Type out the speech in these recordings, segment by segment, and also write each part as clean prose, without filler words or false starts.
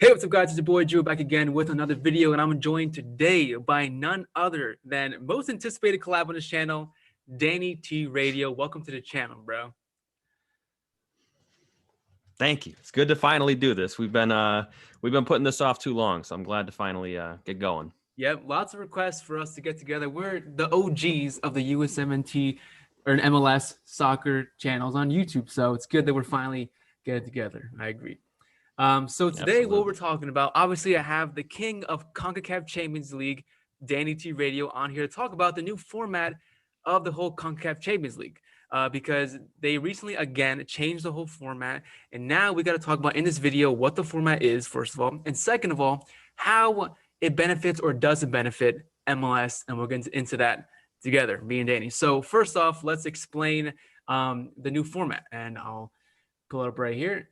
Hey, what's up, guys? It's your boy Drew back again with another video, and I'm joined today by none other than most anticipated collab on this channel, DannyTRadio. Welcome to the channel, bro. Thank you. It's good to finally do this. We've been putting this off too long, so I'm glad to finally get going. Yep, lots of requests for us to get together. We're the OGs of the USMNT or an MLS soccer channels on YouTube, so it's good that we're finally getting together. I agree. So today, what we're talking about, obviously, I have the king of Concacaf Champions League, DannyTRadio, on here to talk about the new format of the whole Concacaf Champions League, because they recently, again, changed the whole format. And now we got to talk about in this video what the format is, first of all. And second of all, how it benefits or doesn't benefit MLS. And we'll get into that together, me and Danny. So first off, let's explain the new format. And I'll pull it up right here.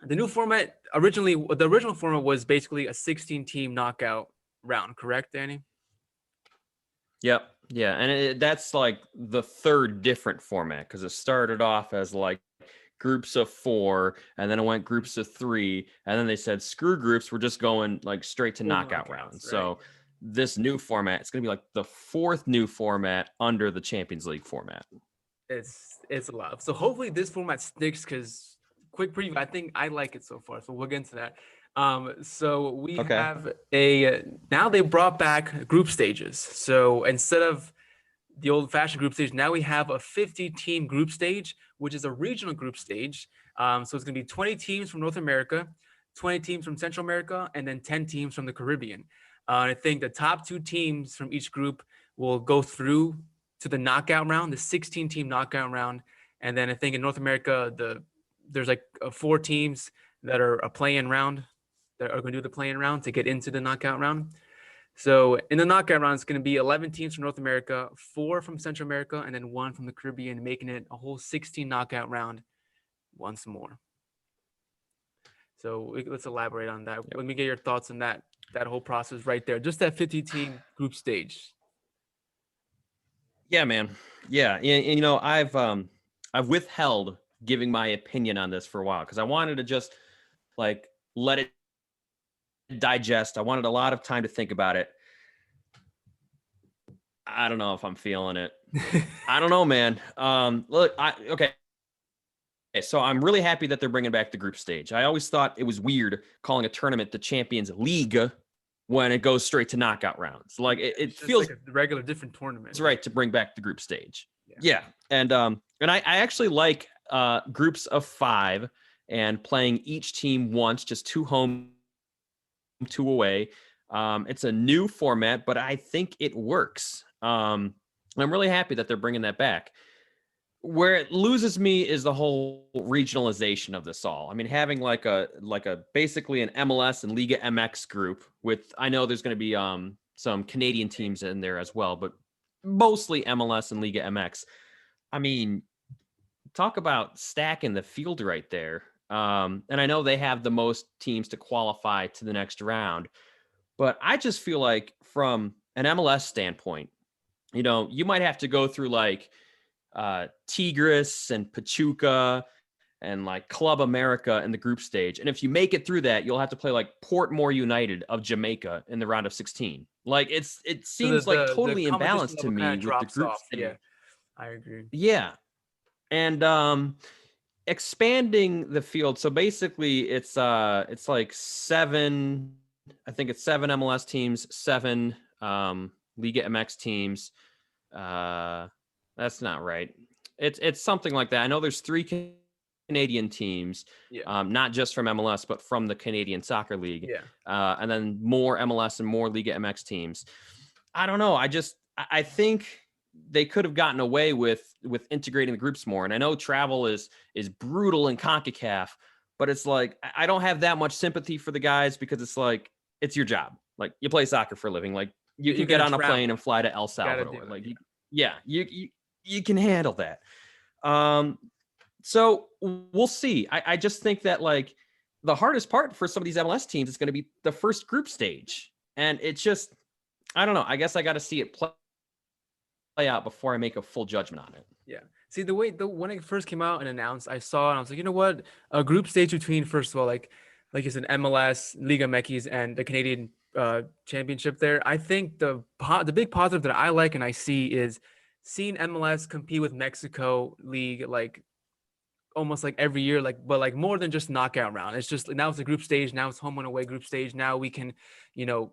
The new format, the original format was basically a 16-team knockout round, correct, Danny? Yep. Yeah. And that's like the third different format because it started off as like groups of 4 and then it went groups of 3. And then they said, screw groups. We're just going like straight to knockout rounds. Right. So this new format, it's going to be like the 4th new format under the Champions League format. It's a lot. So hopefully this format sticks because quick preview, I think I like it so far. So we'll get into that. So we have now they brought back group stages. So instead of the old fashioned group stage, now we have a 50-team group stage, which is a regional group stage. So it's going to be 20 teams from North America, 20 teams from Central America, and then 10 teams from the Caribbean. I think the top 2 teams from each group will go through to the knockout round, the 16-team knockout round. And then I think in North America, there's like 4 teams that are a play-in round that are going to do the play-in round to get into the knockout round. So in the knockout round, it's going to be 11 teams from North America, 4 from Central America, and then 1 from the Caribbean, making it a whole 16 knockout round once more. So let's elaborate on that. Let me get your thoughts on that whole process right there. Just that 50-team group stage. Yeah, man. Yeah. And you know, I've withheld giving my opinion on this for a while because I wanted to just like let it digest. I wanted a lot of time to think about it. I don't know if I'm feeling it. I don't know, man. Look, okay. So I'm really happy that they're bringing back the group stage. I always thought it was weird calling a tournament the Champions League when it goes straight to knockout rounds. Like it feels like a regular different tournament. It's right to bring back the group stage. Yeah. And I actually like groups of 5 and playing each team once, just 2 home, 2 away. It's a new format, but I think it works. I'm really happy that they're bringing that back. Where it loses me is the whole regionalization of this all. I mean, having like a basically an MLS and Liga MX group with, I know there's going to be some Canadian teams in there as well, but mostly MLS and Liga MX. I mean, talk about stacking the field right there. And I know they have the most teams to qualify to the next round, but I just feel like from an MLS standpoint, you know, you might have to go through like Tigres and Pachuca and like Club America in the group stage. And if you make it through that, you'll have to play like Portmore United of Jamaica in the round of 16. Like it seems like totally imbalanced to me with the group stage. Yeah, I agree. Yeah. And expanding the field. So basically it's like 7, I think it's 7 MLS teams, 7 Liga MX teams. That's not right. It's something like that. I know there's 3 Canadian teams, not just from MLS, but from the Canadian Soccer League. Yeah. And then more MLS and more Liga MX teams. I don't know. I think they could have gotten away with integrating the groups more. And I know travel is brutal in CONCACAF, but it's like, I don't have that much sympathy for the guys because it's like, it's your job. Like you play soccer for a living. Like you can get on a plane and fly to El Salvador. Like, you can handle that. So we'll see. I just think that like the hardest part for some of these MLS teams is going to be the first group stage. And it's just, I don't know. I guess I got to see it play out before I make a full judgment on it. Yeah. See, when it first came out and announced, I saw it and I was like, you know what? A group stage between, first of all, like like you said, MLS, Liga MX, and the Canadian championship there. I think the big positive that I like and I see is seeing MLS compete with Mexico League like almost like every year, like but like more than just knockout round. It's just now it's a group stage, now it's home and away group stage. Now we can, you know,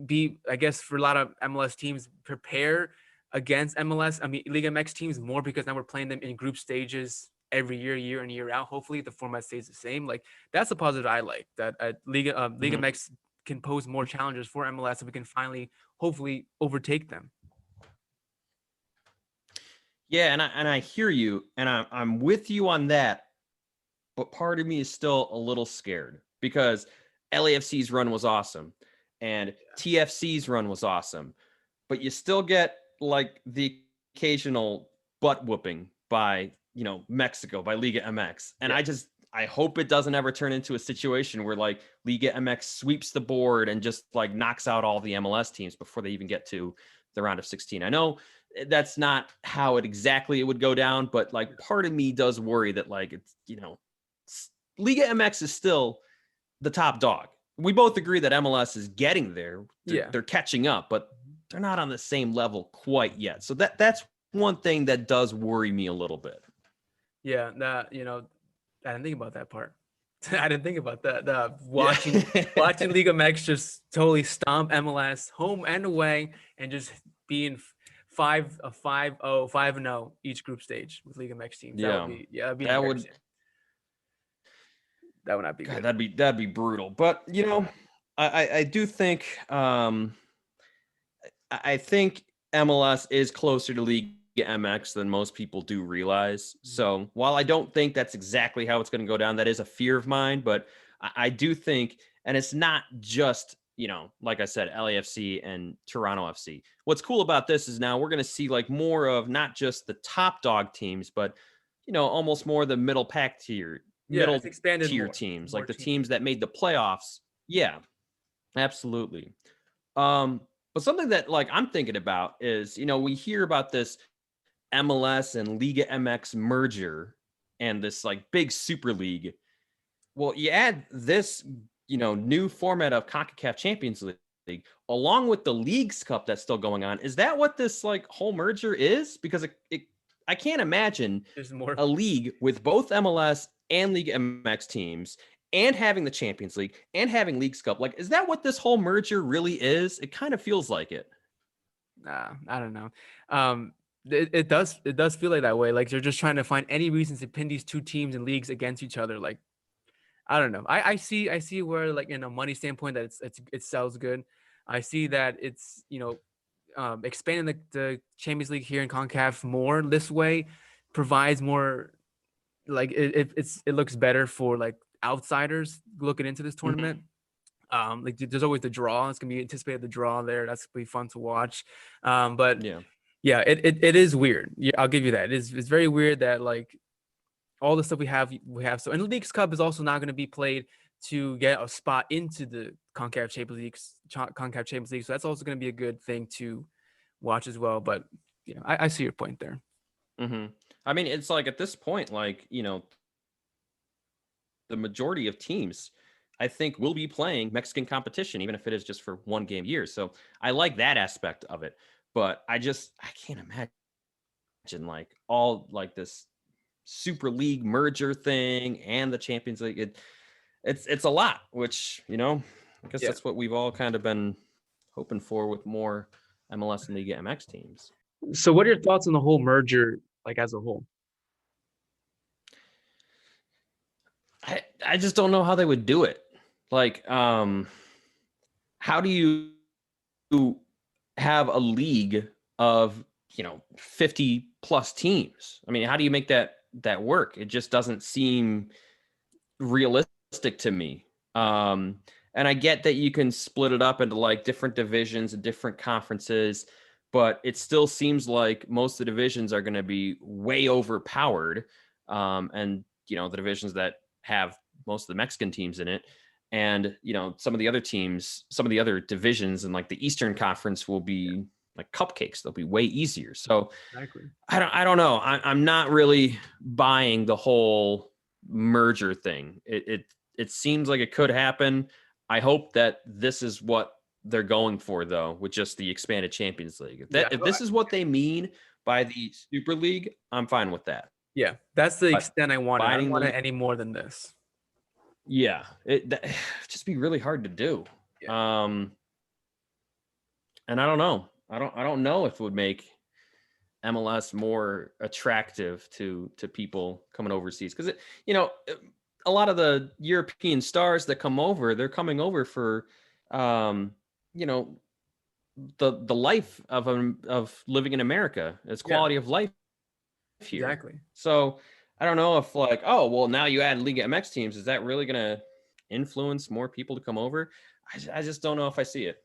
be, I guess for a lot of MLS teams, prepare against MLS. I mean, Liga MX teams more because now we're playing them in group stages every year, year in, year out. Hopefully the format stays the same. Like that's a positive I like, that Liga MX can pose more challenges for MLS and we can finally hopefully overtake them. Yeah, and I hear you, and I'm with you on that, but part of me is still a little scared because LAFC's run was awesome, and TFC's run was awesome, but you still get like the occasional butt whooping by, you know, Mexico, by Liga MX, and I hope it doesn't ever turn into a situation where like Liga MX sweeps the board and just like knocks out all the MLS teams before they even get to the round of 16. I know that's not how it would go down, but like part of me does worry that like it's, you know, Liga MX is still the top dog. We both agree that MLS is getting there. They're catching up, but they're not on the same level quite yet. So that's one thing that does worry me a little bit. Yeah, that, you know, I didn't think about that part. I didn't think about that. Watching Liga MX just totally stomp MLS home and away and just being 5-0 each group stage with Liga MX teams. That would not be God, good. That'd be brutal. But you know, I do think I think MLS is closer to Liga MX than most people do realize. So while I don't think that's exactly how it's going to go down, that is a fear of mine. But I do think, and it's not just, you know, like I said, LAFC and Toronto FC. What's cool about this is now we're going to see like more of not just the top dog teams, but, you know, almost more the middle pack tier, middle tier teams, like the teams that made the playoffs. Yeah, absolutely. But something that like I'm thinking about is, you know, we hear about this MLS and Liga MX merger and this like big super league. Well, you add this, you know, new format of Concacaf Champions League along with the Leagues Cup that's still going on. Is that what this like whole merger is? Because I can't imagine a league with both MLS and Liga MX teams and having the Champions League and having Leagues Cup. Like, is that what this whole merger really is? It kind of feels like it. Nah, I don't know. It does feel like that way. Like they're just trying to find any reasons to pin these two teams and leagues against each other. Like, I don't know. I see where like in a money standpoint that it sells good. I see that it's, you know, expanding the Champions League here in CONCACAF more this way provides more, like it looks better for like outsiders looking into this tournament. Like there's always the draw. It's gonna be anticipated, the draw there. That's gonna be fun to watch. But yeah, it is weird. Yeah, I'll give you that. It's very weird that like all the stuff we have. So, and the Leagues Cup is also not going to be played to get a spot into the Concacaf Champions League. So that's also going to be a good thing to watch as well. But you know, I see your point there. I mean, it's like at this point, like, you know, the majority of teams, I think, will be playing Mexican competition, even if it is just for one game a year. So I like that aspect of it. But I can't imagine like all like this Super League merger thing and the Champions League. It's a lot, which, you know, I guess that's what we've all kind of been hoping for with more MLS and Liga MX teams. So what are your thoughts on the whole merger, like as a whole? I just don't know how they would do it. Like, how do you have a league of, you know, 50 plus teams? I mean, how do you make that work? It just doesn't seem realistic to me. And I get that you can split it up into like different divisions and different conferences, but it still seems like most of the divisions are going to be way overpowered. And, you know, the divisions that have most of the Mexican teams in it, and, you know, some of the other teams, some of the other divisions in like the Eastern Conference will be like cupcakes. They'll be way easier. So I don't know. I'm not really buying the whole merger thing. it seems like it could happen. I hope that this is what they're going for, though, with just the expanded Champions League. If this is what they mean by the Super League, I'm fine with that. Yeah, that's the extent I want it. I don't want it any more than this. Yeah, that just be really hard to do. Yeah. And I don't know. I don't know if it would make MLS more attractive to people coming overseas, because a lot of the European stars that come over, they're coming over for the life of living in America. It's quality of life here. Exactly. So I don't know if like, oh well, now you add Liga MX teams, is that really gonna influence more people to come over? I just don't know if I see it.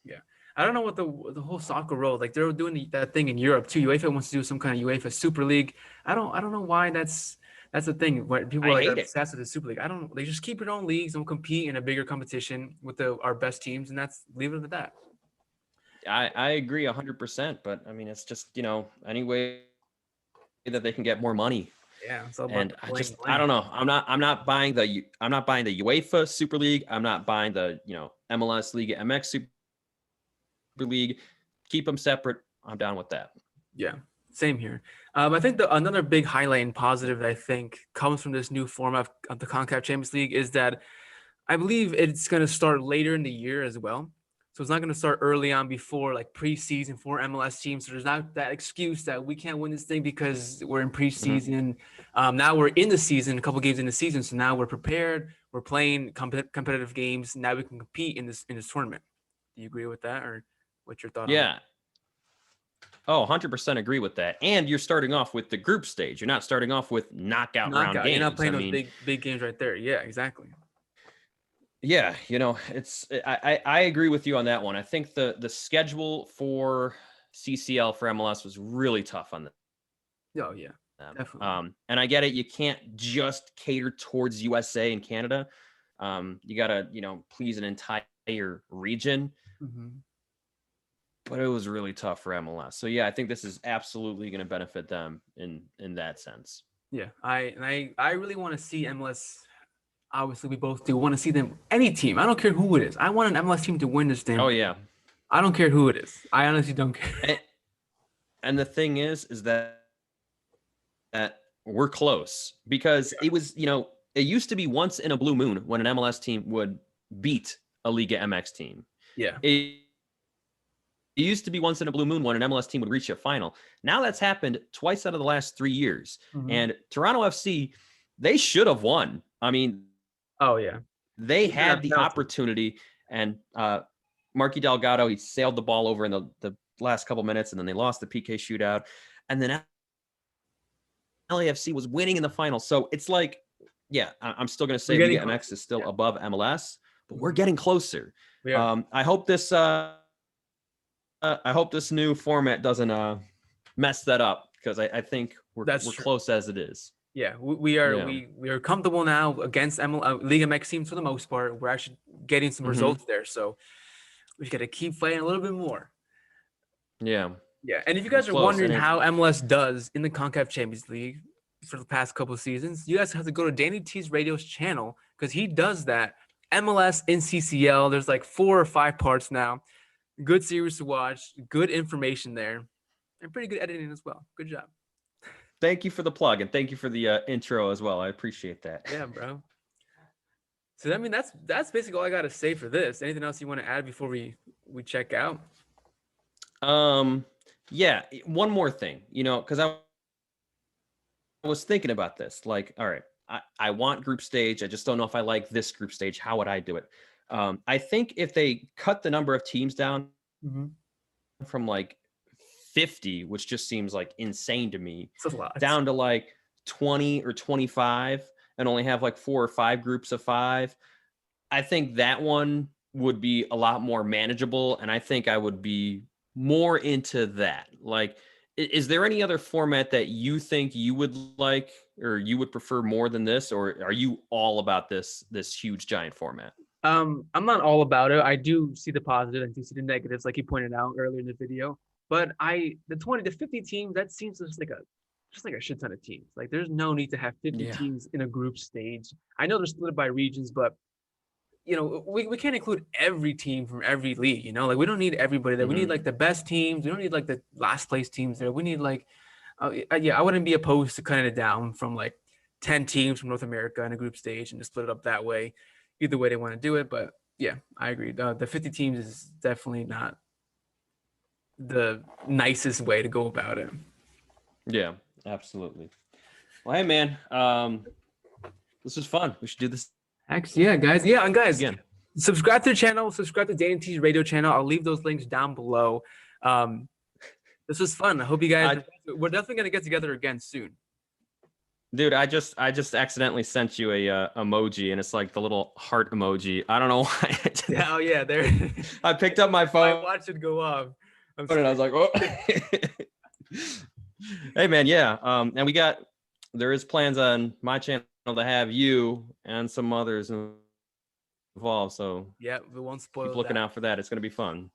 Yeah. I don't know what the whole soccer role, like they're doing that thing in Europe too. UEFA wants to do some kind of UEFA Super League. I don't know why that's the thing. Where people are obsessed with the Super League. They just keep your own leagues and compete in a bigger competition with our best teams, and leave it at that. I agree 100%, but I mean it's just any way that they can get more money. Yeah, and I don't know. I'm not buying the UEFA Super League. I'm not buying the MLS Liga MX Super League. Keep them separate. I'm down with that. Yeah, same here. I think another big highlight and positive that I think comes from this new format of the Concacaf Champions League is that I believe it's going to start later in the year as well. So it's not going to start early on before like preseason for MLS teams. So there's not that excuse that we can't win this thing because we're in preseason. Mm-hmm. Now we're in the season, a couple games in the season. So now we're prepared. We're playing competitive games. Now we can compete in this tournament. Do you agree with that, or what's your thought on that? Oh, 100% agree with that. And you're starting off with the group stage. You're not starting off with knockout round games. You're not playing those big games right there. Yeah, exactly. Yeah, I agree with you on that one. I think the schedule for CCL for MLS was really tough on them. Oh yeah, definitely. And I get it. You can't just cater towards USA and Canada. You gotta please an entire region. Mm-hmm. But it was really tough for MLS. So yeah, I think this is absolutely going to benefit them in that sense. Yeah, I really want to see MLS. Obviously, we both do want to see them. Any team, I don't care who it is. I want an MLS team to win this thing. Oh yeah, I don't care who it is. I honestly don't care. And the thing is that we're close, because it was it used to be once in a blue moon when an MLS team would beat a Liga MX team. Yeah. It used to be once in a blue moon when an MLS team would reach a final. Now that's happened twice out of the last 3 years. Mm-hmm. And Toronto FC, they should have won. I mean, oh yeah, they had the opportunity, and Marky Delgado, he sailed the ball over in the last couple minutes, and then they lost the PK shootout, and then LAFC was winning in the final. So it's like, yeah, I'm still going to say Liga MX is still above MLS, but we're getting closer. Yeah. I hope this new format doesn't mess that up, because I think we're close as it is. Yeah, we are comfortable now against Liga MX teams for the most part. We're actually getting some results there, so we got to keep fighting a little bit more. Yeah. Yeah, and if you guys are wondering how MLS does in the Concacaf Champions League for the past couple of seasons, you guys have to go to DannyTRadio's channel, because he does that. MLS in CCL. There's like 4 or 5 parts now. Good series to watch. Good information there, and pretty good editing as well. Good job. Thank you for the plug, and thank you for the intro as well. I appreciate that. Yeah, bro. So I mean, that's basically all I got to say for this. Anything else you want to add before we check out? Yeah, one more thing, because I was thinking about this. Like, all right, I want group stage. I just don't know if I like this group stage. How would I do it? I think if they cut the number of teams down from like 50, which just seems like insane to me, down to like 20 or 25, and only have like 4 or 5 groups of 5, I think that one would be a lot more manageable, and I think I would be more into that. Like, is there any other format that you think you would like, or you would prefer more than this, or are you all about this huge giant format? I'm not all about it. I do see the positive, I do see the negatives, like you pointed out earlier in the video. But the 20 to 50 teams, that seems just like just like a shit ton of teams. Like there's no need to have 50 Yeah. teams in a group stage. I know they're split by regions, but we can't include every team from every league, like we don't need everybody there. We need like the best teams. We don't need like the last place teams there. We need like, I wouldn't be opposed to cutting it down from like 10 teams from North America in a group stage and just split it up that way. Either way they want to do it. But yeah, I agree. The 50 teams is definitely not the nicest way to go about it. Yeah, absolutely. Well, hey man, this was fun. We should do this. Yeah, guys. Yeah, and guys, again, subscribe to the channel. Subscribe to DannyTRadio channel. I'll leave those links down below. This was fun. I hope you guys. We're definitely gonna get together again soon. Dude, I just accidentally sent you a emoji, and it's like the little heart emoji. I don't know why. Oh yeah, there. I picked up my phone. I watched it go off. And I was like, oh. Hey man, yeah. And there is plans on my channel to have you and some others involved. So yeah, we won't spoil. Keep looking out for that. It's gonna be fun.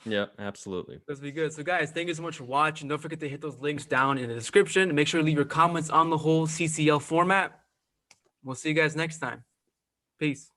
Yeah, absolutely. That's be good. So guys, thank you so much for watching. Don't forget to hit those links down in the description and make sure to leave your comments on the whole CCL format. We'll see you guys next time. Peace.